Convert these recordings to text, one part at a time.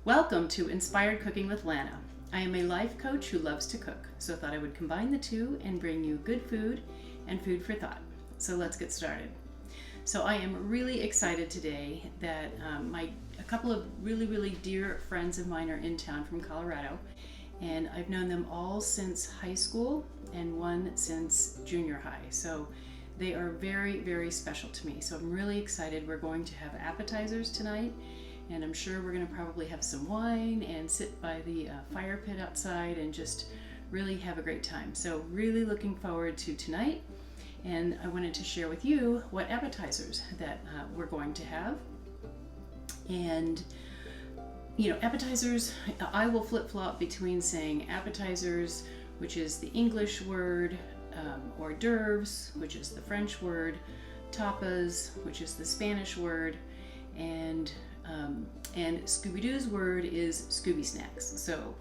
Welcome to Inspired Cooking with Lana. I am a life coach who loves to cook, so I thought I would combine the two and bring you good food and food for thought. So let's get started. So I am really excited today that a couple of really dear friends of mine are in town from Colorado, and I've known them all since high school and one since junior high. So they are very special to me. So I'm really excited. We're going to have appetizers tonight, and I'm sure we're going to probably have some wine and sit by the fire pit outside and just really have a great time. So really looking forward to tonight, and I wanted to share with you what appetizers that we're going to have. And you know, appetizers, I will flip-flop between saying appetizers, which is the English word, hors d'oeuvres, which is the French word, tapas, which is the Spanish word, and Scooby-Doo's word is Scooby Snacks. So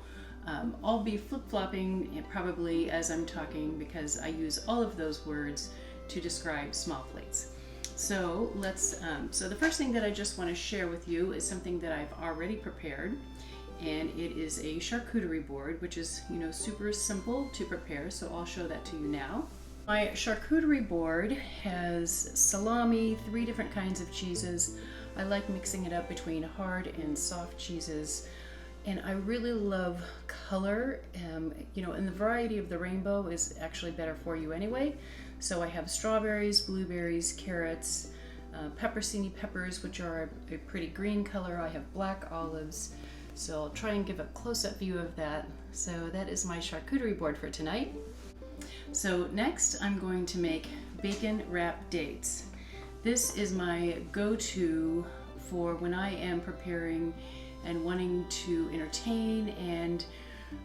I'll be flip-flopping probably as I'm talking because I use all of those words to describe small plates. So let's. So the first thing that I just want to share with you is something that I've already prepared, and it is a charcuterie board, which is, you know, super simple to prepare. So I'll show that to you now. My charcuterie board has salami, 3 different kinds of cheeses. I like mixing it up between hard and soft cheeses, and I really love color. You know, and the variety of the rainbow is actually better for you anyway. So I have strawberries, blueberries, carrots, peppercini peppers, which are a pretty green color. I have black olives. So I'll try and give a close-up view of that. So that is my charcuterie board for tonight. So next I'm going to make bacon wrapped dates. This is my go-to for when I am preparing and wanting to entertain and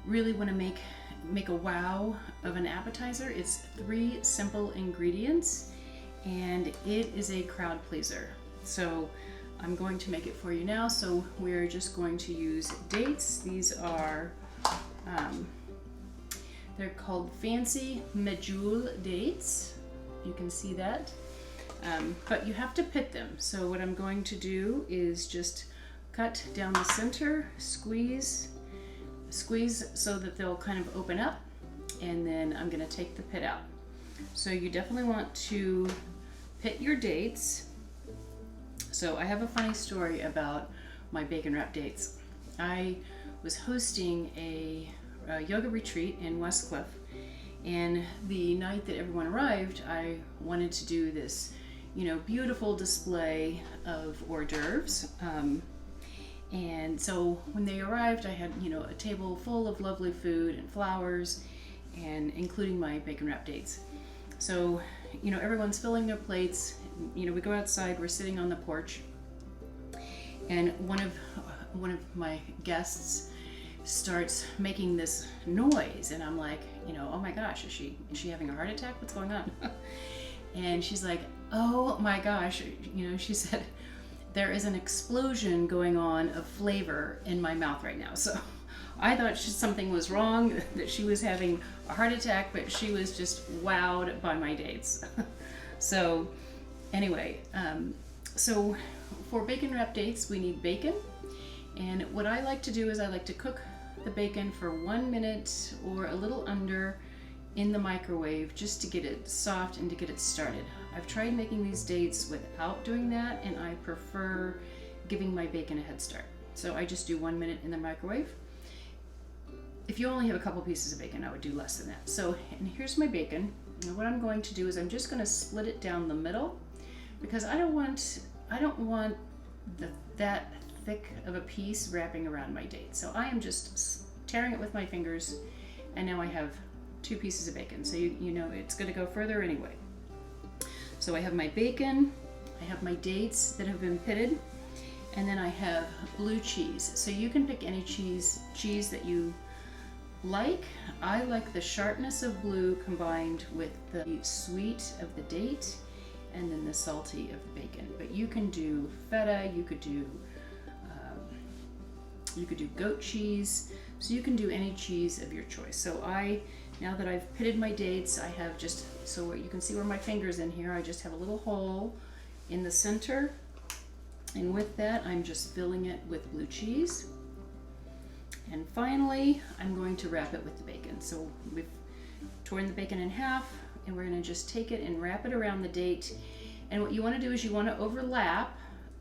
really want to make a wow of an appetizer. It's 3 simple ingredients, and it is a crowd pleaser. So I'm going to make it for you now. So we're just going to use dates. These are, they're called fancy medjool dates. You can see that. But you have to pit them. So what I'm going to do is just cut down the center, squeeze so that they'll kind of open up, and then I'm going to take the pit out. So you definitely want to pit your dates. So I have a funny story about my bacon wrap dates. I was hosting a yoga retreat in West Cliff, and the night that everyone arrived, I wanted to do this, you know, beautiful display of hors d'oeuvres. And so when they arrived, I had, you know, a table full of lovely food and flowers, and including my bacon wrap dates. So, you know, everyone's filling their plates. You know, we go outside, we're sitting on the porch, and one of my guests starts making this noise, and I'm like, you know, oh my gosh, is she having a heart attack? What's going on? And she's like, oh my gosh, you know, she said, there is an explosion going on of flavor in my mouth right now. So I thought something was wrong, that she was having a heart attack, but she was just wowed by my dates. So anyway, so for bacon wrap dates, we need bacon. And what I like to do is I like to cook the bacon for 1 minute or a little under in the microwave, just to get it soft and to get it started. I've tried making these dates without doing that, and I prefer giving my bacon a head start. So I just do 1 minute in the microwave. If you only have a couple pieces of bacon, I would do less than that. So, and here's my bacon. And what I'm going to do is I'm just going to split it down the middle, because I don't want that thick of a piece wrapping around my date. So I am just tearing it with my fingers, and now I have 2 pieces of bacon. So you know it's going to go further anyway. So I have my bacon, I have my dates that have been pitted, and then I have blue cheese. So you can pick any cheese that you like. I like the sharpness of blue combined with the sweet of the date and then the salty of the bacon. But you can do feta, you could do goat cheese, so you can do any cheese of your choice. So now that I've pitted my dates, I have just, so you can see where my finger's in here, I just have a little hole in the center, and with that I'm just filling it with blue cheese. And finally, I'm going to wrap it with the bacon. So we've torn the bacon in half, and we're going to just take it and wrap it around the date. And what you want to do is you want to overlap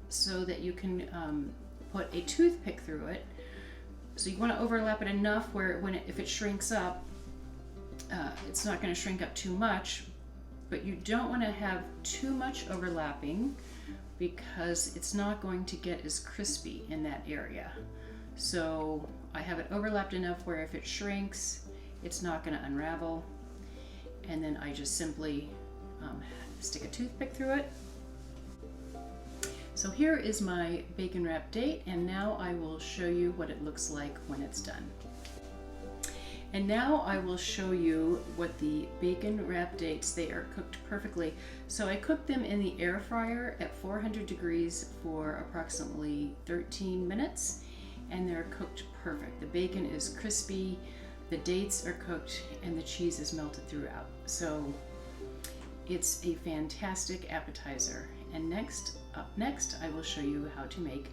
so that you can put a toothpick through it. So you want to overlap it enough where if it shrinks up, it's not going to shrink up too much, but you don't want to have too much overlapping because it's not going to get as crispy in that area. So I have it overlapped enough where if it shrinks, it's not going to unravel. And then I just simply stick a toothpick through it. So here is my bacon wrap date, and now I will show you what it looks like when it's done. And now I will show you what the bacon wrap dates, they are cooked perfectly. So I cooked them in the air fryer at 400 degrees for approximately 13 minutes, and they're cooked perfect. The bacon is crispy, the dates are cooked, and the cheese is melted throughout. So it's a fantastic appetizer. And up next, I will show you how to make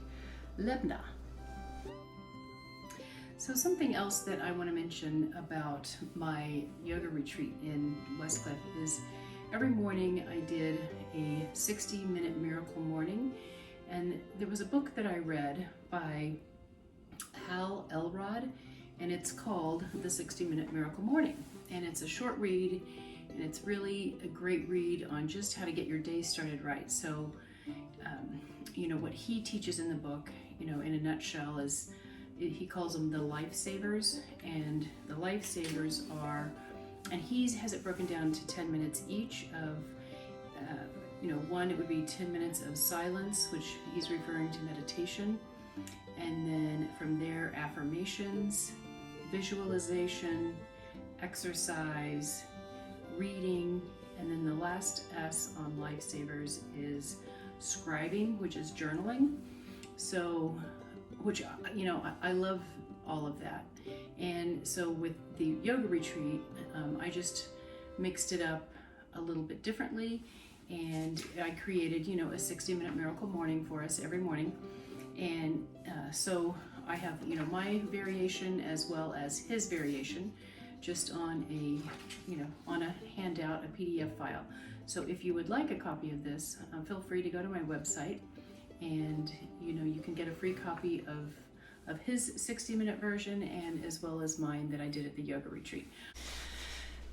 labneh. So something else that I want to mention about my yoga retreat in Westcliff is every morning I did a 60-minute miracle morning, and there was a book that I read by Hal Elrod, and it's called The 60-Minute Miracle Morning. And it's a short read, and it's really a great read on just how to get your day started right. So, what he teaches in the book, in a nutshell, is he calls them the lifesavers. And the lifesavers are, and he has it broken down to 10 minutes each of, one, it would be 10 minutes of silence, which he's referring to meditation. And then from there, affirmations, visualization, exercise, reading, and then the last S on lifesavers is scribing, which is journaling. So, which, I love all of that. And so with the yoga retreat, I just mixed it up a little bit differently, and I created, a 60-minute miracle morning for us every morning. And so I have, my variation as well as his variation, just on a handout, a PDF file. So if you would like a copy of this, feel free to go to my website, and you can get a free copy of his 60-minute version, and as well as mine that I did at the yoga retreat.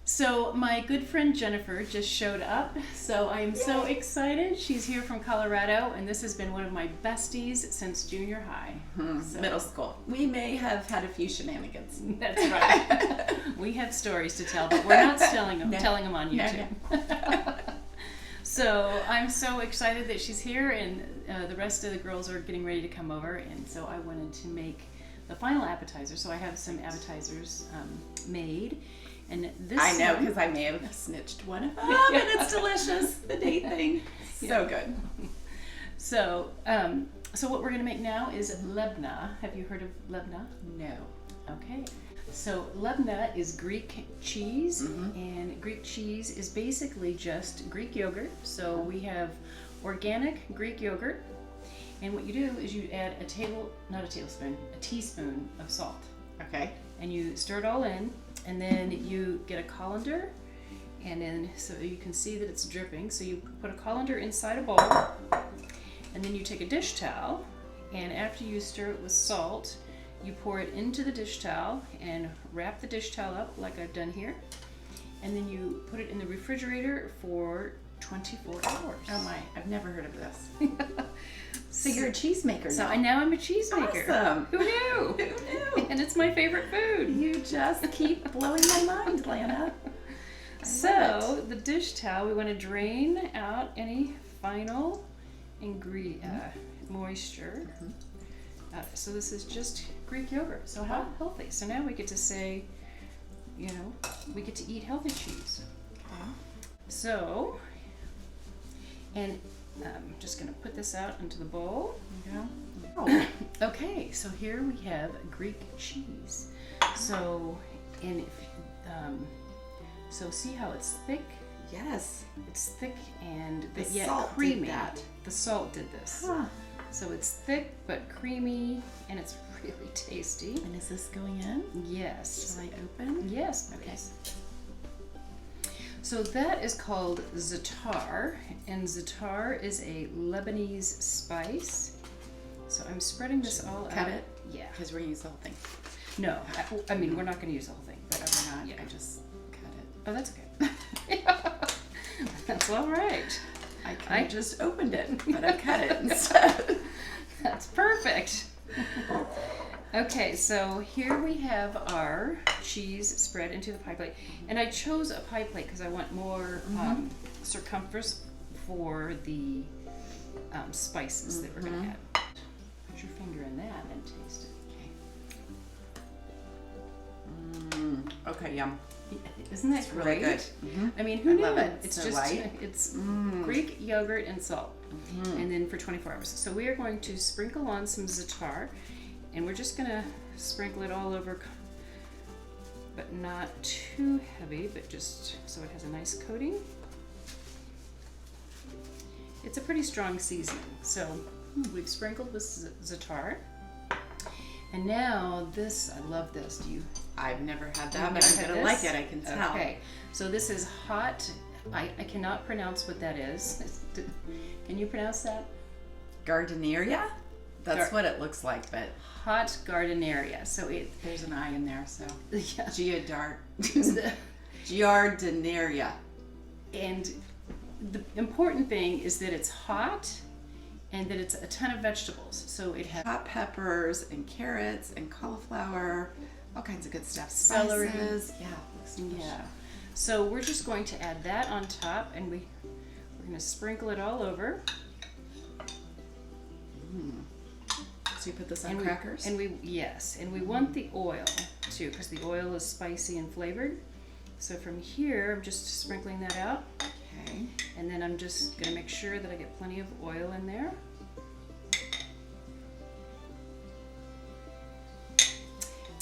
So my good friend Jennifer just showed up, so I am so excited. She's here from Colorado, and this has been one of my besties since junior high. So, middle school. We may have had a few shenanigans. That's right. We have stories to tell, but we're not telling them on YouTube. No. So I'm so excited that she's here, and the rest of the girls are getting ready to come over, and so I wanted to make the final appetizer. So I have some appetizers made. And this I know, because I may have snitched one of them, and it's delicious. The date thing, so good. So, so what we're going to make now is labneh. Have you heard of labneh? No. Okay. So labneh is Greek cheese, and Greek cheese is basically just Greek yogurt. So we have organic Greek yogurt, and what you do is you add a teaspoon of salt. Okay. And you stir it all in. And then you get a colander, and then so you can see that it's dripping. So you put a colander inside a bowl, and then you take a dish towel, and after you stir it with salt, you pour it into the dish towel and wrap the dish towel up like I've done here, and then you put it in the refrigerator for 24 hours. Oh my, I've never heard of this. So you're a cheesemaker now. So now I'm a cheesemaker. Awesome. Who knew? Who knew? And it's my favorite food. You just keep blowing my mind, Lana. So the dish towel, we want to drain out any final moisture. So this is just Greek yogurt. So how healthy. So now we get to say, we get to eat healthy cheese. Okay. So, and I'm just going to put this out into the bowl. Oh. Okay, so here we have Greek cheese. So, and so see how it's thick? Yes. It's thick and The yet salt creamy. did that. The salt did this. Huh. So it's thick but creamy, and it's really tasty. And is this going in? Yes. Shall I open? Yes, please. So that is called za'atar, and za'atar is a Lebanese spice. So I'm spreading this all out. Cut it? Yeah. Because we're going to use the whole thing. No, I mean, we're not going to use the whole thing. But We're not. Yeah. I just cut it. Oh, that's okay. That's all right. I just opened it, but I cut it instead. That's perfect. Okay, so here we have our cheese spread into the pie plate. And I chose a pie plate because I want more circumference for the spices that we're going to add. Put your finger in that and taste it. Okay, yum. Isn't that It's great? really good. I mean, who I knew? love it. It's So just light. it's Greek yogurt and salt, and then for 24 hours. So we are going to sprinkle on some za'atar, and we're just gonna sprinkle it all over, but not too heavy, but just so it has a nice coating. It's a pretty strong seasoning, so we've sprinkled with za'atar, and now this. I love this. Do you? I've never had that, You've but never I'm had going to this? like it. I can tell. Okay, so this is hot. I cannot pronounce what that is. Can you pronounce that? Gardeneria? That's what it looks like, but Hot Gardeneria. So it. there's an I in there, so. Yeah. Giardineria. And the important thing is that it's hot and that it's a ton of vegetables. So it has Hot peppers and carrots and cauliflower, all kinds of good stuff. Celery. Spices. Yeah. Looks delicious. yeah. So we're just going to add that on top, and we're going to sprinkle it all over. So you put this on And crackers? we want the oil too, because the oil is spicy and flavored. So from here, I'm just sprinkling that out, Okay. and then I'm just going to make sure that I get plenty of oil in there.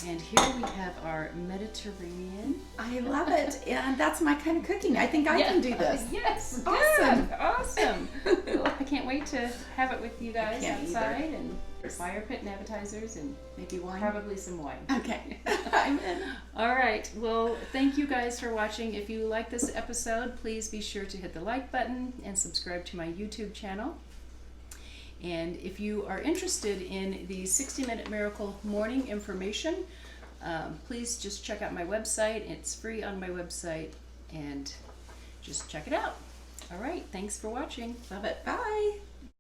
And here we have our Mediterranean. I love it, and that's my kind of cooking. I think I can do this. Yes, Awesome. good, awesome. Well, I can't wait to have it with you guys can't outside and fire pit and appetizers and Maybe wine. probably some wine. Okay. I'm in. All right. Well, thank you guys for watching. If you like this episode, please be sure to hit the like button and subscribe to my YouTube channel. And if you are interested in the 60-Minute Miracle morning information, please just check out my website. It's free on my website, and just check it out. All right. Thanks for watching. Love it. Bye.